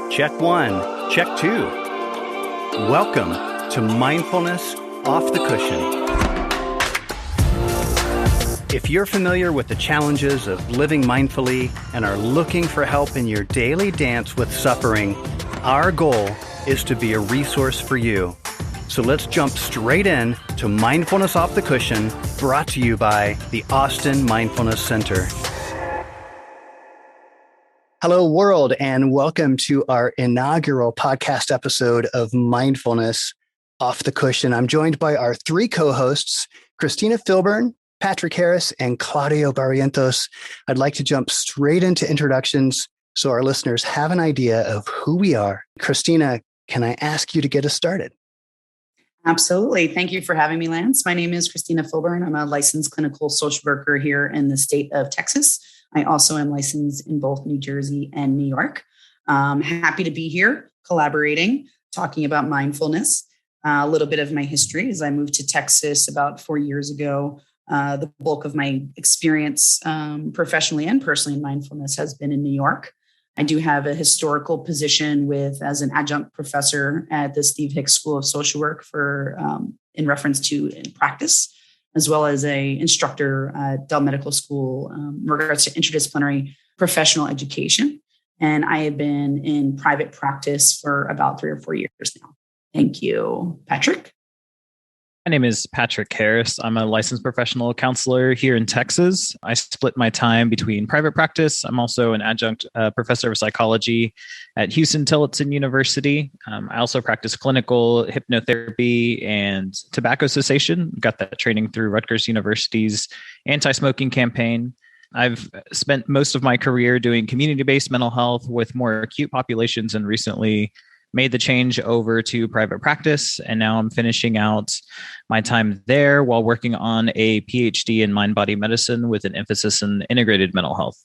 Check one, check two. Welcome to Mindfulness Off the Cushion. If you're familiar with the challenges of living mindfully and are looking for help in your daily dance with suffering, our goal is to be a resource for you. So let's jump straight in to Mindfulness Off the Cushion, brought to you by the Austin Mindfulness Center. Hello, world, and welcome to our inaugural podcast episode of Mindfulness Off the Cushion. I'm joined by our three co-hosts, Christina Filburn, Patrick Harris, and Claudia Mariantos. I'd like to jump straight into introductions so our listeners have an idea of who we are. Christina, can I ask you to get us started? Absolutely. Thank you for having me, Lance. My name is Christina Filburn. I'm a licensed clinical social worker here in the state of Texas. I also am licensed in both New Jersey and New York. Happy to be here collaborating, talking about mindfulness. A little bit of my history is I moved to Texas about 4 years ago. The bulk of my experience professionally and personally in mindfulness has been in New York. I do have a historical position as an adjunct professor at the Steve Hicks School of Social Work in reference to in practice, as well as an instructor at Dell Medical School in regards to interdisciplinary professional education. And I have been in private practice for about 3 or 4 years now. Thank you. Patrick? My name is Patrick Harris. I'm a licensed professional counselor here in Texas. I split my time between private practice. I'm also an adjunct professor of psychology at Houston Tillotson University. I also practice clinical hypnotherapy and tobacco cessation. Got that training through Rutgers University's anti-smoking campaign. I've spent most of my career doing community-based mental health with more acute populations and recently made the change over to private practice. And now I'm finishing out my time there while working on a PhD in mind-body medicine with an emphasis in integrated mental health.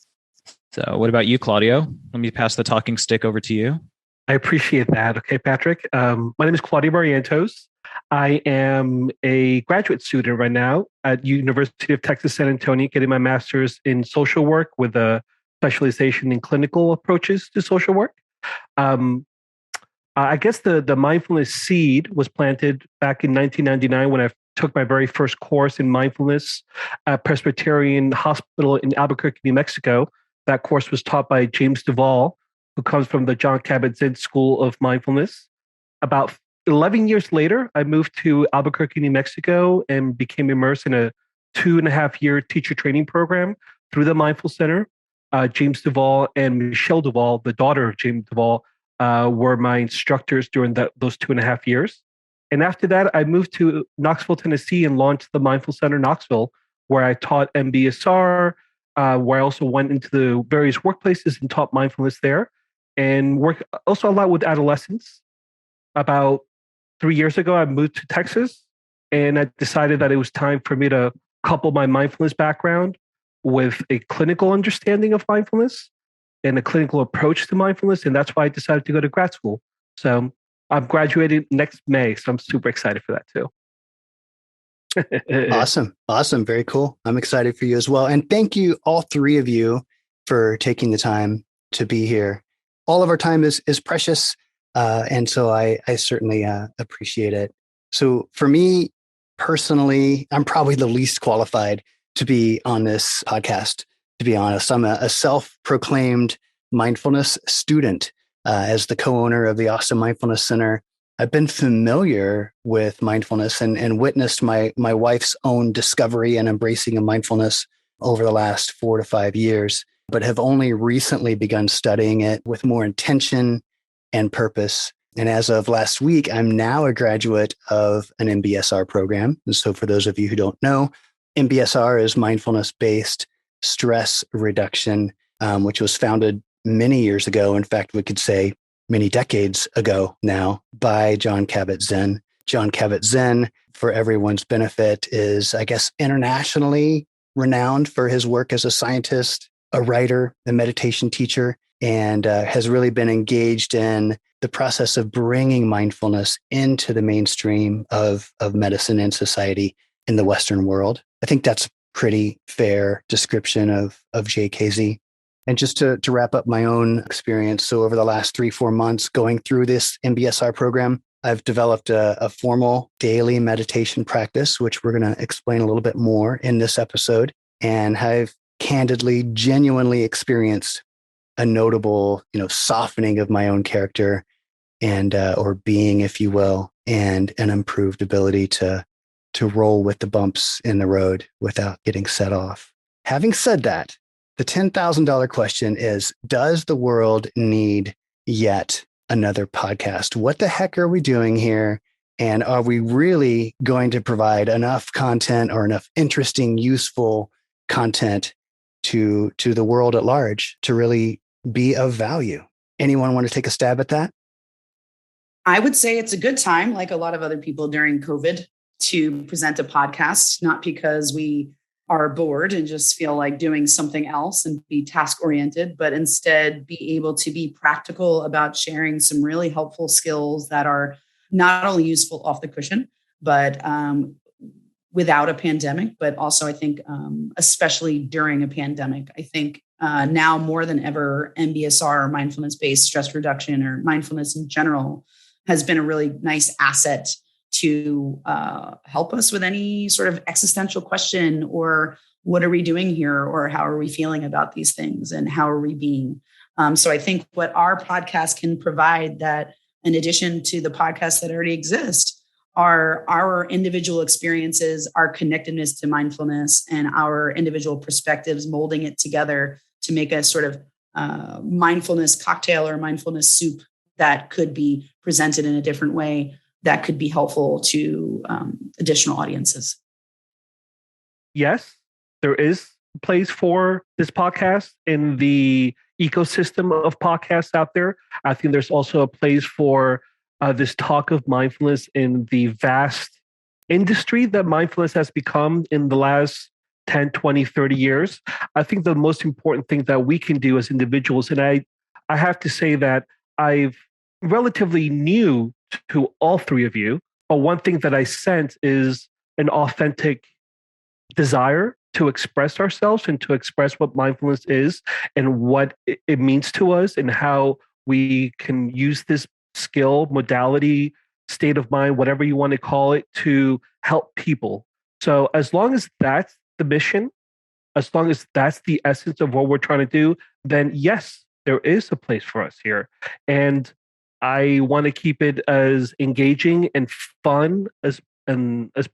So what about you, Claudio? Let me pass the talking stick over to you. I appreciate that. Okay, Patrick. My name is Claudia Mariantos. I am a graduate student right now at University of Texas, San Antonio, getting my master's in social work with a specialization in clinical approaches to social work. I guess the mindfulness seed was planted back in 1999 when I took my very first course in mindfulness at Presbyterian Hospital in Albuquerque, New Mexico. That course was taught by James Duvall, who comes from the Jon Kabat-Zinn School of Mindfulness. About 11 years later, I moved to Albuquerque, New Mexico, and became immersed in a 2.5-year teacher training program through the Mindful Center. James Duvall and Michelle Duvall, the daughter of James Duvall, were my instructors during those 2.5 years. And after that, I moved to Knoxville, Tennessee, and launched the Mindful Center Knoxville, where I taught MBSR, where I also went into the various workplaces and taught mindfulness there, and worked also a lot with adolescents. About 3 years ago, I moved to Texas, and I decided that it was time for me to couple my mindfulness background with a clinical understanding of mindfulness and a clinical approach to mindfulness. And that's why I decided to go to grad school. So I'm graduating next May. So I'm super excited for that too. Awesome. Very cool. I'm excited for you as well. And thank you, all three of you, for taking the time to be here. All of our time is precious. And so I certainly appreciate it. So for me personally, I'm probably the least qualified to be on this podcast. To be honest, I'm a self-proclaimed mindfulness student. As the co-owner of the Austin Mindfulness Center, I've been familiar with mindfulness and witnessed my wife's own discovery and embracing of mindfulness over the last 4 to 5 years, but have only recently begun studying it with more intention and purpose. And as of last week, I'm now a graduate of an MBSR program. And so for those of you who don't know, MBSR is mindfulness-based stress reduction, which was founded many years ago. In fact, we could say many decades ago now by Jon Kabat-Zinn. Jon Kabat-Zinn, for everyone's benefit, is, I guess, internationally renowned for his work as a scientist, a writer, a meditation teacher, and has really been engaged in the process of bringing mindfulness into the mainstream of medicine and society in the Western world. I think that's a pretty fair description of JKZ. And just to wrap up my own experience, so over the last 3-4 months going through this MBSR program, I've developed a formal daily meditation practice, which we're going to explain a little bit more in this episode, and have candidly, genuinely experienced a notable, softening of my own character and or being, if you will, and an improved ability to roll with the bumps in the road without getting set off. Having said that, the $10,000 question is, does the world need yet another podcast? What the heck are we doing here? And are we really going to provide enough content or enough interesting, useful content to the world at large to really be of value? Anyone want to take a stab at that? I would say it's a good time, like a lot of other people during COVID, to present a podcast, not because we are bored and just feel like doing something else and be task oriented, but instead be able to be practical about sharing some really helpful skills that are not only useful off the cushion, but without a pandemic, but also I think, especially during a pandemic, I think now more than ever, MBSR, mindfulness-based stress reduction, or mindfulness in general, has been a really nice asset to help us with any sort of existential question, or what are we doing here, or how are we feeling about these things, and how are we being? So I think what our podcast can provide, that in addition to the podcasts that already exist, are our individual experiences, our connectedness to mindfulness, and our individual perspectives, molding it together to make a sort of mindfulness cocktail or mindfulness soup that could be presented in a different way that could be helpful to additional audiences. Yes, there is a place for this podcast in the ecosystem of podcasts out there. I think there's also a place for this talk of mindfulness in the vast industry that mindfulness has become in the last 10, 20, 30 years. I think the most important thing that we can do as individuals, and I have to say that I've relatively new to all three of you, but one thing that I sense is an authentic desire to express ourselves and to express what mindfulness is and what it means to us, and how we can use this skill, modality, state of mind, whatever you want to call it, to help people. So as long as that's the mission, as long as that's the essence of what we're trying to do, then yes, there is a place for us here. And I want to keep it as engaging and fun as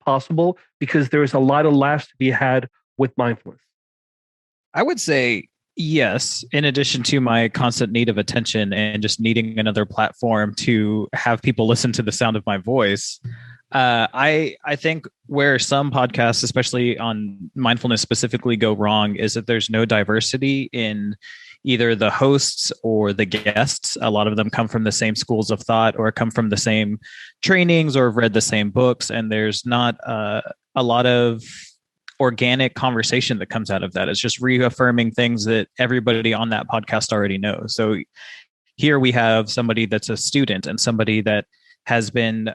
possible, because there is a lot of laughs to be had with mindfulness. I would say yes, in addition to my constant need of attention and just needing another platform to have people listen to the sound of my voice. I think where some podcasts, especially on mindfulness specifically, go wrong is that there's no diversity in either the hosts or the guests. A lot of them come from the same schools of thought, or come from the same trainings, or have read the same books, and there's not a lot of organic conversation that comes out of that. It's just reaffirming things that everybody on that podcast already knows. So here we have somebody that's a student and somebody that has been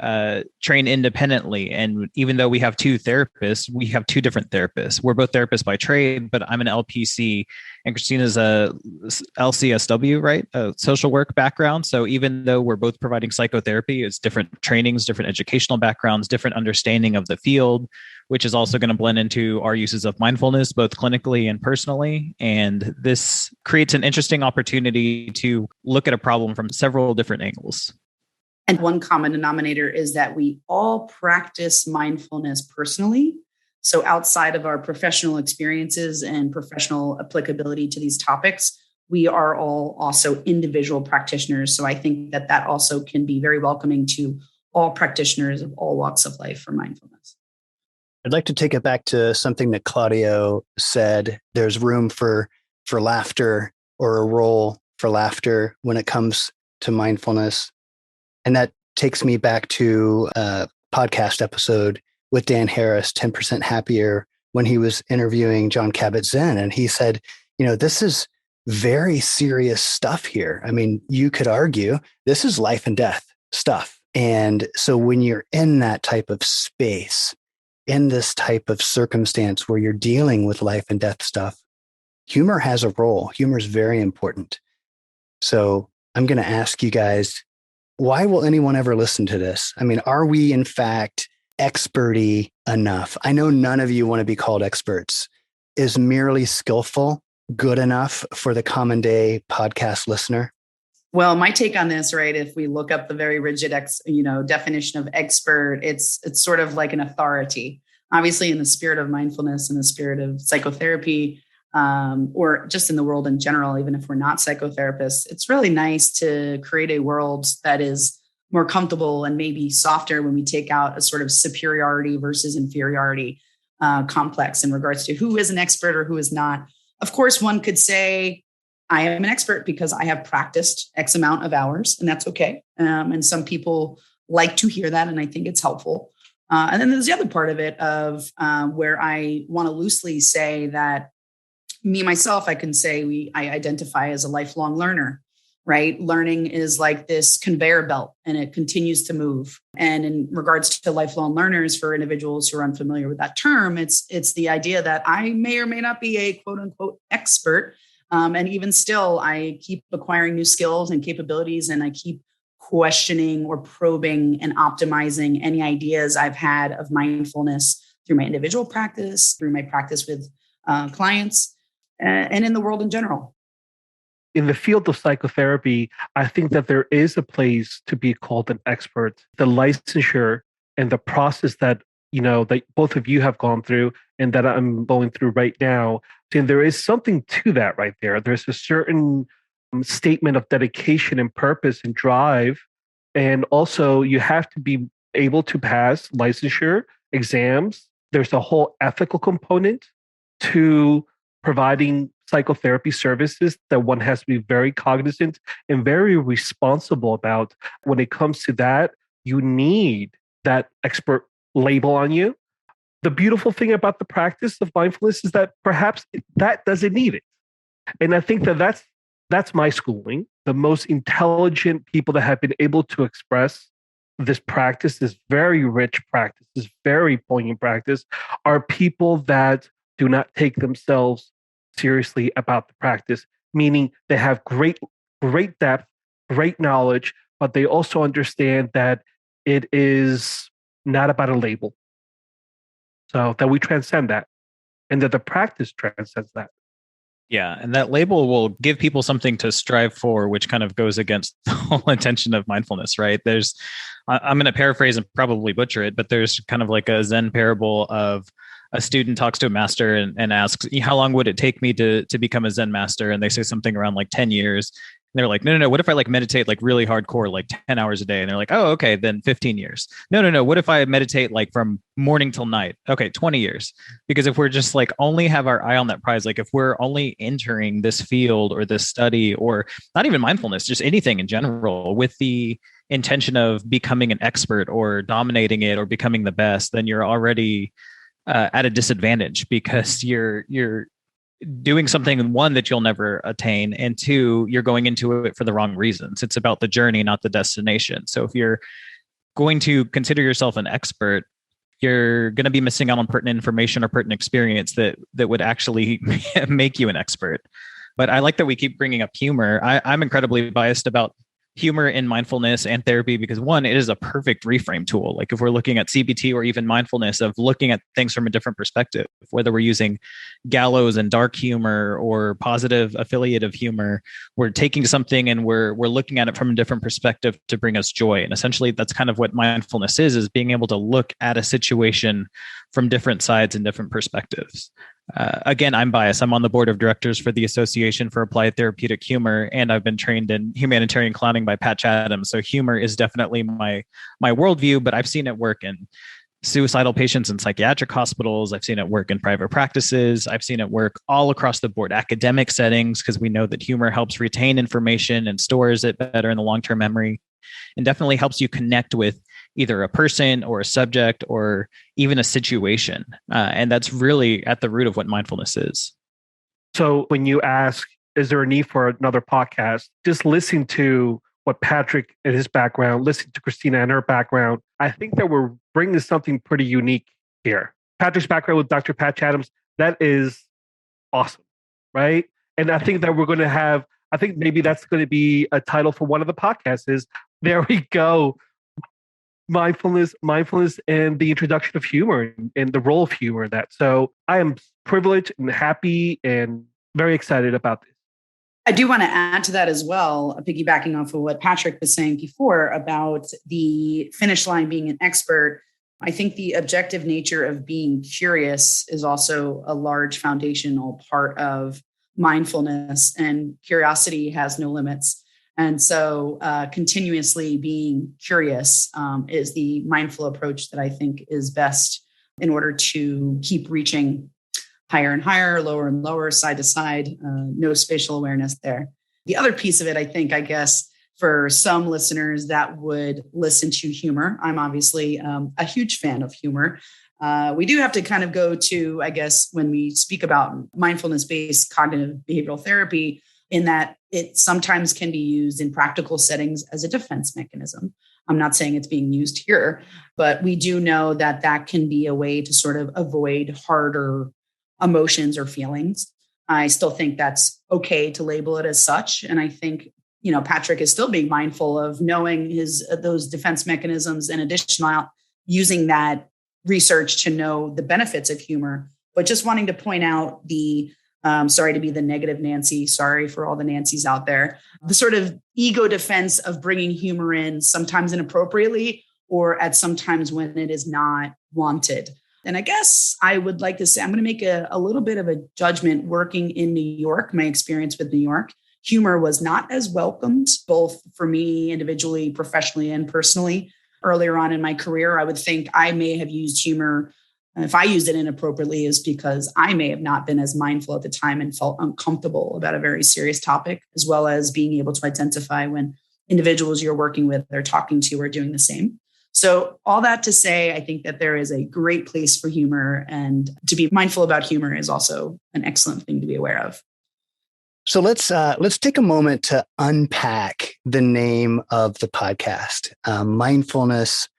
trained independently. And even though we have two therapists, we have two different therapists. We're both therapists by trade, but I'm an LPC and Christina's a LCSW, right? A social work background. So even though we're both providing psychotherapy, it's different trainings, different educational backgrounds, different understanding of the field, which is also going to blend into our uses of mindfulness, both clinically and personally. And this creates an interesting opportunity to look at a problem from several different angles. And one common denominator is that we all practice mindfulness personally. So outside of our professional experiences and professional applicability to these topics, we are all also individual practitioners. So I think that that also can be very welcoming to all practitioners of all walks of life for mindfulness. I'd like to take it back to something that Claudio said. There's room for laughter, or a role for laughter when it comes to mindfulness. And that takes me back to a podcast episode with Dan Harris, 10% Happier, when he was interviewing John Kabat-Zinn. And he said, this is very serious stuff here. I mean, you could argue this is life and death stuff. And so when you're in that type of space, in this type of circumstance where you're dealing with life and death stuff, humor has a role. Humor is very important. So I'm going to ask you guys, why will anyone ever listen to this? I mean, are we in fact experty enough? I know none of you want to be called experts. Is merely skillful good enough for the common day podcast listener? Well, my take on this, right? If we look up the very rigid, definition of expert, it's sort of like an authority. Obviously, in the spirit of mindfulness and the spirit of psychotherapy, or just in the world in general, even if we're not psychotherapists, it's really nice to create a world that is more comfortable and maybe softer when we take out a sort of superiority versus inferiority complex in regards to who is an expert or who is not. Of course, one could say, I am an expert because I have practiced X amount of hours, and that's okay. And some people like to hear that, and I think it's helpful. And then there's the other part of it of where I want to loosely say that me, myself, I can say I identify as a lifelong learner, right? Learning is like this conveyor belt and it continues to move. And in regards to lifelong learners, for individuals who are unfamiliar with that term, it's the idea that I may or may not be a quote unquote expert. And even still, I keep acquiring new skills and capabilities, and I keep questioning or probing and optimizing any ideas I've had of mindfulness through my individual practice, through my practice with clients, and in the world in general. In the field of psychotherapy, I think that there is a place to be called an expert. The licensure and the process that that both of you have gone through and that I'm going through right now, and there is something to that right there. There's a certain statement of dedication and purpose and drive, and also you have to be able to pass licensure exams. There's a whole ethical component to providing psychotherapy services that one has to be very cognizant and very responsible about. When it comes to that, you need that expert label on you. The beautiful thing about the practice of mindfulness is that perhaps that doesn't need it. And I think that that's my schooling. The most intelligent people that have been able to express this practice, this very rich practice, this very poignant practice, are people that do not take themselves seriously about the practice, meaning they have great depth, great knowledge, but they also understand that it is not about a label. So that we transcend that, and that the practice transcends that. Yeah, and that label will give people something to strive for, which kind of goes against the whole intention of mindfulness, right? I'm going to paraphrase and probably butcher it, but there's kind of like a Zen parable of a student talks to a master and asks, how long would it take me to become a Zen master? And they say something around like 10 years. And they're like, no. What if I like meditate like really hardcore, like 10 hours a day? And they're like, oh, okay, then 15 years. No. What if I meditate like from morning till night? Okay, 20 years. Because if we're just like only have our eye on that prize, like if we're only entering this field or this study, or not even mindfulness, just anything in general with the intention of becoming an expert or dominating it or becoming the best, then you're already at a disadvantage, because you're doing something, one, that you'll never attain, and two, you're going into it for the wrong reasons. It's about the journey, not the destination. So if you're going to consider yourself an expert, you're going to be missing out on pertinent information or pertinent experience that would actually make you an expert. But I like that we keep bringing up humor. I'm incredibly biased about humor in mindfulness and therapy because, one, it is a perfect reframe tool. Like if we're looking at CBT or even mindfulness, of looking at things from a different perspective, whether we're using gallows and dark humor or positive affiliative humor, we're taking something and we're looking at it from a different perspective to bring us joy. And essentially that's kind of what mindfulness is being able to look at a situation from different sides and different perspectives. Again, I'm biased. I'm on the board of directors for the Association for Applied Therapeutic Humor, and I've been trained in humanitarian clowning by Patch Adams. So humor is definitely my worldview, but I've seen it work in suicidal patients in psychiatric hospitals. I've seen it work in private practices. I've seen it work all across the board, academic settings, because we know that humor helps retain information and stores it better in the long-term memory, and definitely helps you connect with either a person or a subject or even a situation. And that's really at the root of what mindfulness is. So when you ask, is there a need for another podcast? Just listen to what Patrick and his background, listen to Christina and her background. I think that we're bringing something pretty unique here. Patrick's background with Dr. Patch Adams, that is awesome. right? And I think that we're going to have, I think maybe that's going to be a title for one of the podcasts is, there we go, mindfulness and the introduction of humor and the role of humor in that. So I am privileged and happy and very excited about this. I do want to add to that as well, piggybacking off of what Patrick was saying before about the finish line being an expert. I think the objective nature of being curious is also a large foundational part of mindfulness, and curiosity has no limits. And so continuously being curious is the mindful approach that I think is best in order to keep reaching higher and higher, lower and lower, side to side, no spatial awareness there. The other piece of it, I think, I guess, for some listeners that would listen to humor, I'm obviously a huge fan of humor. We do have to kind of go to, I guess, when we speak about mindfulness-based cognitive behavioral therapy, in that it sometimes can be used in practical settings as a defense mechanism. I'm not saying it's being used here, but we do know that that can be a way to sort of avoid harder emotions or feelings. I still think that's okay to label it as such. And I think, Patrick is still being mindful of knowing those defense mechanisms, in addition to using that research to know the benefits of humor, but just wanting to point out the sorry to be the negative Nancy. Sorry for all the Nancys out there. The sort of ego defense of bringing humor in, sometimes inappropriately, or at some times when it is not wanted. And I guess I would like to say, I'm going to make a little bit of a judgment working in New York. My experience with New York, humor was not as welcomed, both for me individually, professionally, and personally. Earlier on in my career, I would think I may have used humor. If I used it inappropriately, is because I may have not been as mindful at the time and felt uncomfortable about a very serious topic, as well as being able to identify when individuals you're working with or talking to are doing the same. So all that to say, I think that there is a great place for humor, and to be mindful about humor is also an excellent thing to be aware of. So let's take a moment to unpack the name of the podcast, Mindfulness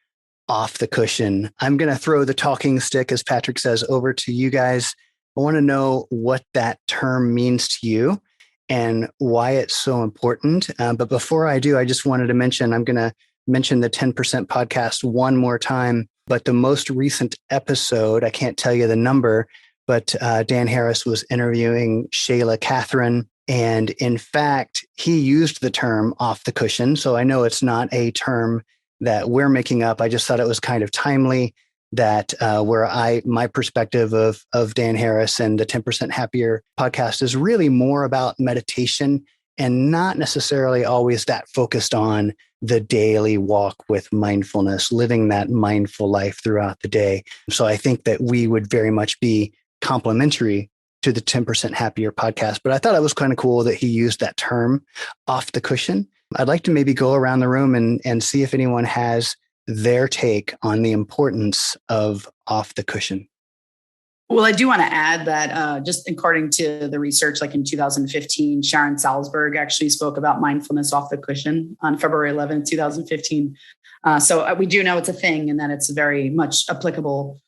Off the Cushion. I'm going to throw the talking stick, as Patrick says, over to you guys. I want to know what that term means to you and why it's so important. But before I do, I just wanted to mention, I'm going to mention the 10% podcast one more time. But the most recent episode, I can't tell you the number, but Dan Harris was interviewing Shayla Catherine. And in fact, he used the term off the cushion. So I know it's not a term that we're making up. I just thought it was kind of timely that my perspective of Dan Harris and the 10% Happier podcast is really more about meditation and not necessarily always that focused on the daily walk with mindfulness, living that mindful life throughout the day. So I think that we would very much be complementary to the 10% Happier podcast. But I thought it was kind of cool that he used that term off the cushion. I'd like to maybe go around the room and see if anyone has their take on the importance of off the cushion. Well, I do want to add that just according to the research, like in 2015, Sharon Salzberg actually spoke about mindfulness off the cushion on February 11th, 2015. So we do know it's a thing and that it's very much applicable.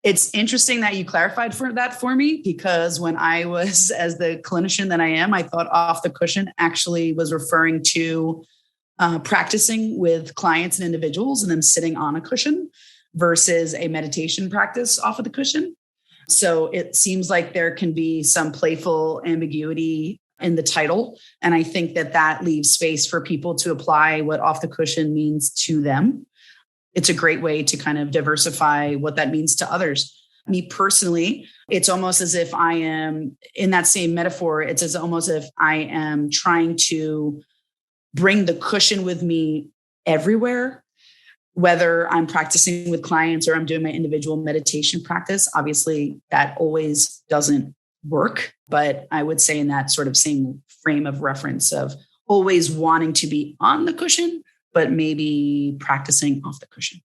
It's interesting that you clarified for me, because when I was, as the clinician that I am, I thought off the cushion actually was referring to practicing with clients and individuals and them sitting on a cushion versus a meditation practice off of the cushion. So it seems like there can be some playful ambiguity in the title. And I think that leaves space for people to apply what off the cushion means to them. It's a great way to kind of diversify what that means to others. Me personally, it's almost as if I am, in that same metaphor, it's as almost if I am trying to bring the cushion with me everywhere, whether I'm practicing with clients or I'm doing my individual meditation practice. Obviously, that always doesn't work, but I would say in that sort of same frame of reference of always wanting to be on the cushion, but maybe practicing off the cushion.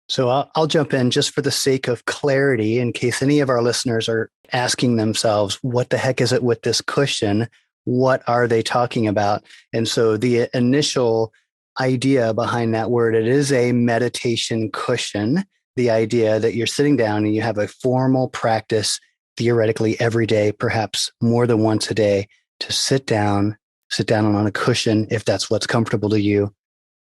So I'll jump in just for the sake of clarity, in case any of our listeners are asking themselves, what the heck is it with this cushion? What are they talking about? And so the initial idea behind that word, it is a meditation cushion. The idea that you're sitting down and you have a formal practice theoretically every day, perhaps more than once a day, to sit down on a cushion if that's what's comfortable to you,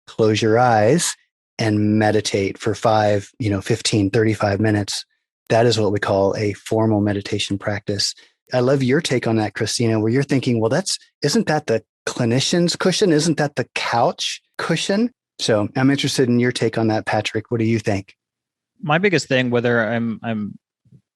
close your eyes and meditate for 5, 15, 35 minutes. That is what we call a formal meditation practice. I love your take on that, Christina, where you're thinking, well, isn't that the clinician's cushion? Isn't that the couch cushion? So I'm interested in your take on that, Patrick. What do you think? My biggest thing, whether I'm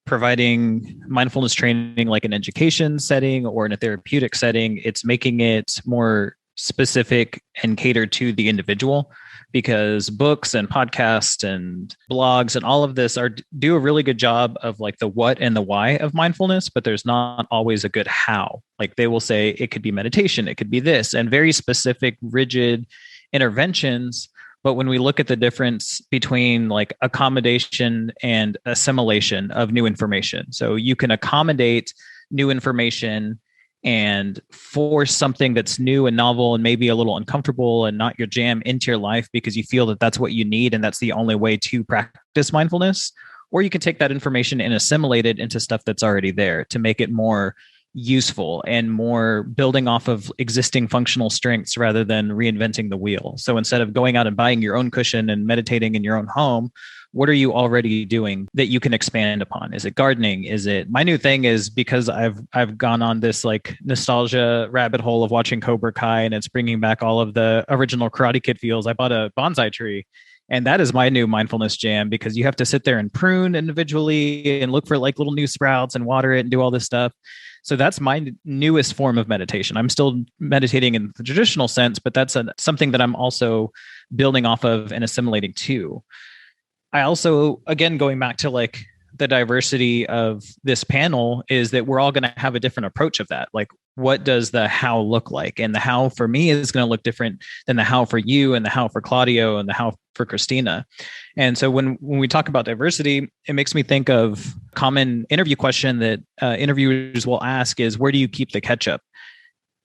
providing mindfulness training like an education setting or in a therapeutic setting, it's making it more specific and catered to the individual, because books and podcasts and blogs and all of this do a really good job of like the what and the why of mindfulness, but there's not always a good how. Like they will say it could be meditation, it could be this, and very specific, rigid interventions. But when we look at the difference between like accommodation and assimilation of new information, so you can accommodate new information and force something that's new and novel and maybe a little uncomfortable and not your jam into your life because you feel that that's what you need and that's the only way to practice mindfulness. Or you can take that information and assimilate it into stuff that's already there to make it more useful and more building off of existing functional strengths rather than reinventing the wheel. So instead of going out and buying your own cushion and meditating in your own home, what are you already doing that you can expand upon? Is it gardening? Is it my new thing is because I've gone on this like nostalgia rabbit hole of watching Cobra Kai and it's bringing back all of the original Karate Kid feels. I bought a bonsai tree. And that is my new mindfulness jam because you have to sit there and prune individually and look for like little new sprouts and water it and do all this stuff. So that's my newest form of meditation. I'm still meditating in the traditional sense, but that's something that I'm also building off of and assimilating to. I also, again, going back to like the diversity of this panel is that we're all going to have a different approach of that. Like, what does the how look like? And the how for me is going to look different than the how for you and the how for Claudio and the how for Christina. And so when we talk about diversity, it makes me think of a common interview question that interviewers will ask is, where do you keep the ketchup?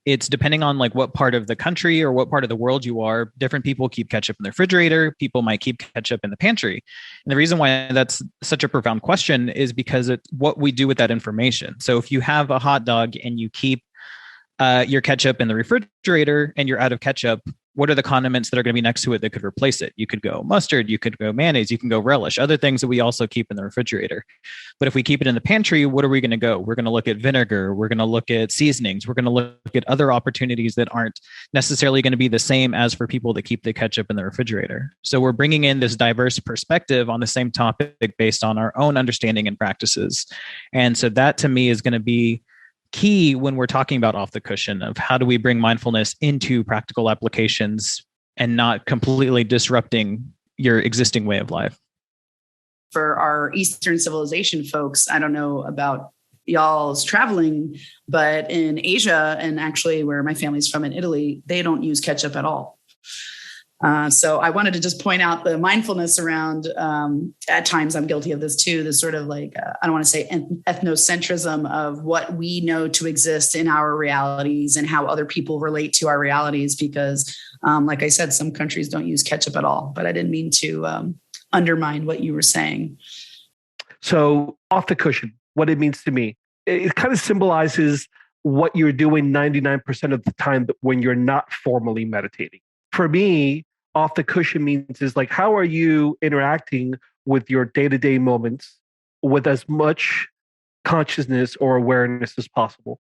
It's depending on like what part of the country or what part of the world you are. Different people keep ketchup in the refrigerator. People might keep ketchup in the pantry. And the reason why that's such a profound question is because it's what we do with that information. So if you have a hot dog and you keep your ketchup in the refrigerator and you're out of ketchup, what are the condiments that are going to be next to it that could replace it? You could go mustard, you could go mayonnaise, you can go relish, other things that we also keep in the refrigerator. But if we keep it in the pantry, what are we going to go? We're going to look at vinegar. We're going to look at seasonings. We're going to look at other opportunities that aren't necessarily going to be the same as for people that keep the ketchup in the refrigerator. So we're bringing in this diverse perspective on the same topic based on our own understanding and practices. And so that to me is going to be key when we're talking about off the cushion of how do we bring mindfulness into practical applications and not completely disrupting your existing way of life. For our Eastern civilization folks, I don't know about y'all's traveling, but in Asia and actually where my family's from in Italy, they don't use ketchup at all. So I wanted to just point out the mindfulness around, at times I'm guilty of this too, this sort of like, I don't want to say ethnocentrism of what we know to exist in our realities and how other people relate to our realities. Because like I said, some countries don't use ketchup at all, but I didn't mean to undermine what you were saying. So off the cushion, what it means to me, it kind of symbolizes what you're doing 99% of the time when you're not formally meditating. For me, off the cushion means is like, how are you interacting with your day-to-day moments with as much consciousness or awareness as possible?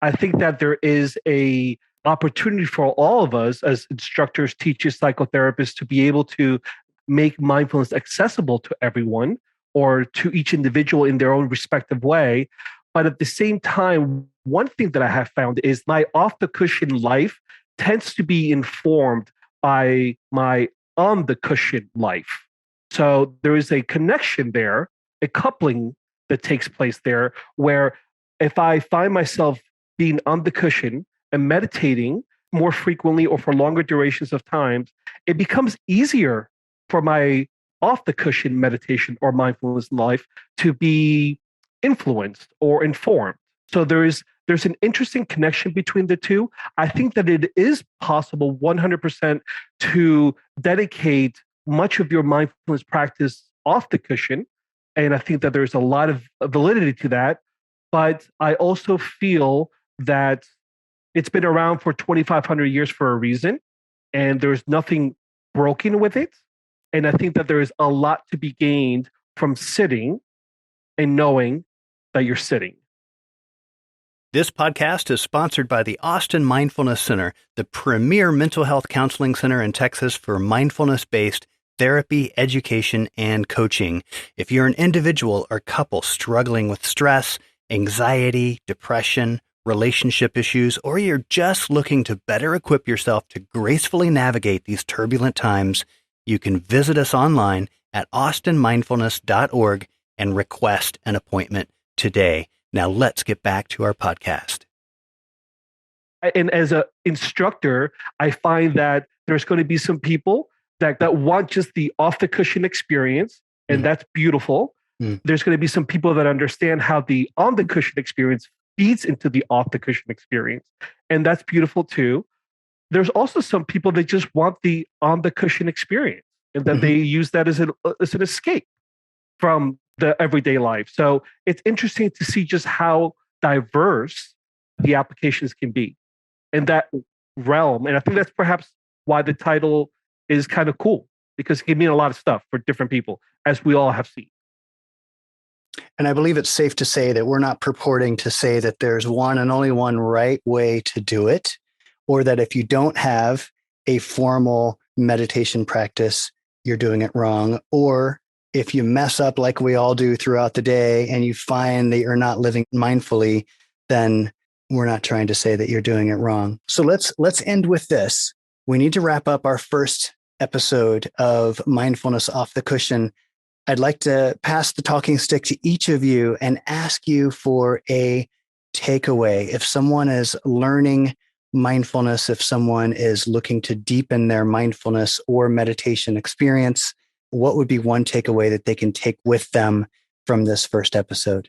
I think that there is a opportunity for all of us as instructors, teachers, psychotherapists to be able to make mindfulness accessible to everyone or to each individual in their own respective way. But at the same time, one thing that I have found is my off-the-cushion life tends to be informed by my on-the-cushion life. So there is a connection there, a coupling that takes place there, where if I find myself being on the cushion and meditating more frequently or for longer durations of time, it becomes easier for my off-the-cushion meditation or mindfulness life to be influenced or informed. So there's an interesting connection between the two. I think that it is possible 100% to dedicate much of your mindfulness practice off the cushion. And I think that there's a lot of validity to that. but I also feel that it's been around for 2,500 years for a reason, and there's nothing broken with it. And I think that there is a lot to be gained from sitting and knowing that you're sitting. This podcast is sponsored by the Austin Mindfulness Center, the premier mental health counseling center in Texas for mindfulness-based therapy, education, and coaching. If you're an individual or couple struggling with stress, anxiety, depression, relationship issues, or you're just looking to better equip yourself to gracefully navigate these turbulent times, you can visit us online at austinmindfulness.org and request an appointment today. Now let's get back to our podcast. And as an instructor, I find that there's going to be some people that want just the off-the-cushion experience, and that's beautiful. There's going to be some people that understand how the on-the-cushion experience feeds into the off-the-cushion experience, and that's beautiful too. There's also some people that just want the on-the-cushion experience, and that they use that as an escape from the everyday life. So it's interesting to see just how diverse the applications can be in that realm. And I think that's perhaps why the title is kind of cool, because it can mean a lot of stuff for different people, as we all have seen. And I believe it's safe to say that we're not purporting to say that there's one and only one right way to do it, or that if you don't have a formal meditation practice, you're doing it wrong, or if you mess up like we all do throughout the day and you find that you're not living mindfully, then we're not trying to say that you're doing it wrong. So let's end with this. We need to wrap up our first episode of Mindfulness Off the Cushion. I'd like to pass the talking stick to each of you and ask you for a takeaway. If someone is learning mindfulness, if someone is looking to deepen their mindfulness or meditation experience, what would be one takeaway that they can take with them from this first episode?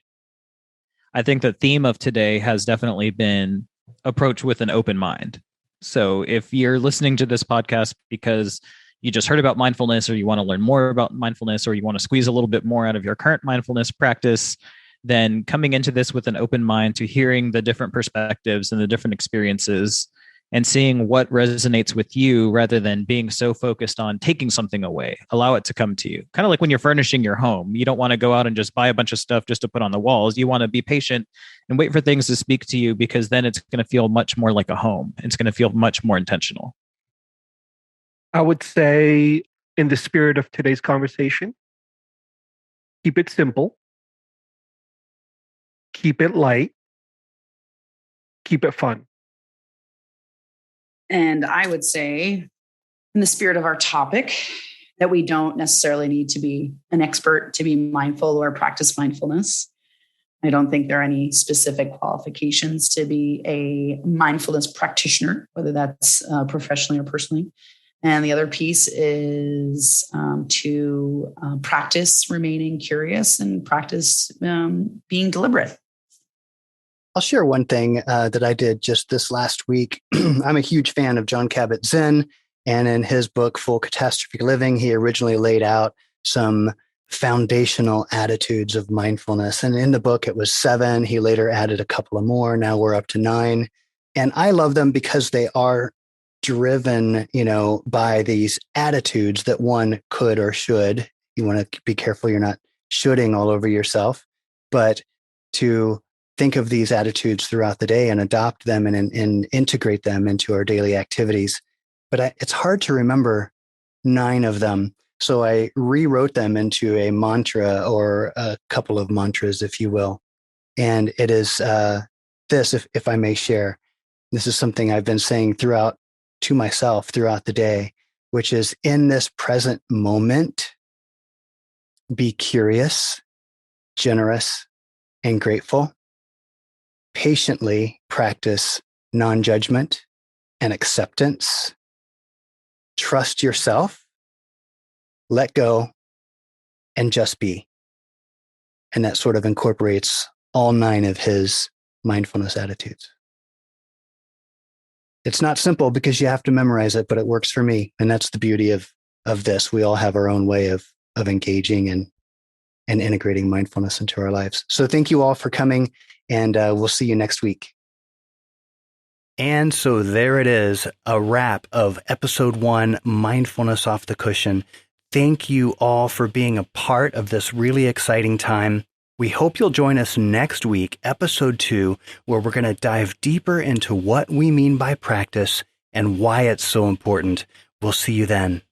I think the theme of today has definitely been approach with an open mind. So if you're listening to this podcast because you just heard about mindfulness, or you want to learn more about mindfulness, or you want to squeeze a little bit more out of your current mindfulness practice, then coming into this with an open mind to hearing the different perspectives and the different experiences and seeing what resonates with you rather than being so focused on taking something away. Allow it to come to you. Kind of like when you're furnishing your home. You don't want to go out and just buy a bunch of stuff just to put on the walls. You want to be patient and wait for things to speak to you, because then it's going to feel much more like a home. It's going to feel much more intentional. I would say, in the spirit of today's conversation, keep it simple, keep it light, keep it fun. And I would say, in the spirit of our topic, that we don't necessarily need to be an expert to be mindful or practice mindfulness. I don't think there are any specific qualifications to be a mindfulness practitioner, whether that's professionally or personally. And the other piece is to practice remaining curious and practice being deliberate. I'll share one thing that I did just this last week. I'm a huge fan of Jon Kabat-Zinn, and in his book, Full Catastrophe Living, he originally laid out some foundational attitudes of mindfulness. And in the book, it was 7. He later added a couple of more. Now we're up to 9. And I love them because they are driven, by these attitudes that one could or should. You want to be careful you're not shoulding all over yourself, but to think of these attitudes throughout the day and adopt them and integrate them into our daily activities. But it's hard to remember 9 of them. So I rewrote them into a mantra, or a couple of mantras, if you will. And it is this, if I may share. This is something I've been saying to myself throughout the day, which is, in this present moment, be curious, generous, and grateful. Patiently practice non-judgment and acceptance. Trust yourself, let go, and just be. And that sort of incorporates all 9 of his mindfulness attitudes. It's not simple because you have to memorize it, but it works for me. And that's the beauty of this. We all have our own way of engaging and and integrating mindfulness into our lives. So thank you all for coming, and we'll see you next week. And so there it is, a wrap of episode 1, Mindfulness Off the Cushion. Thank you all for being a part of this really exciting time. We hope you'll join us next week, episode 2, where we're going to dive deeper into what we mean by practice and why it's so important. We'll see you then.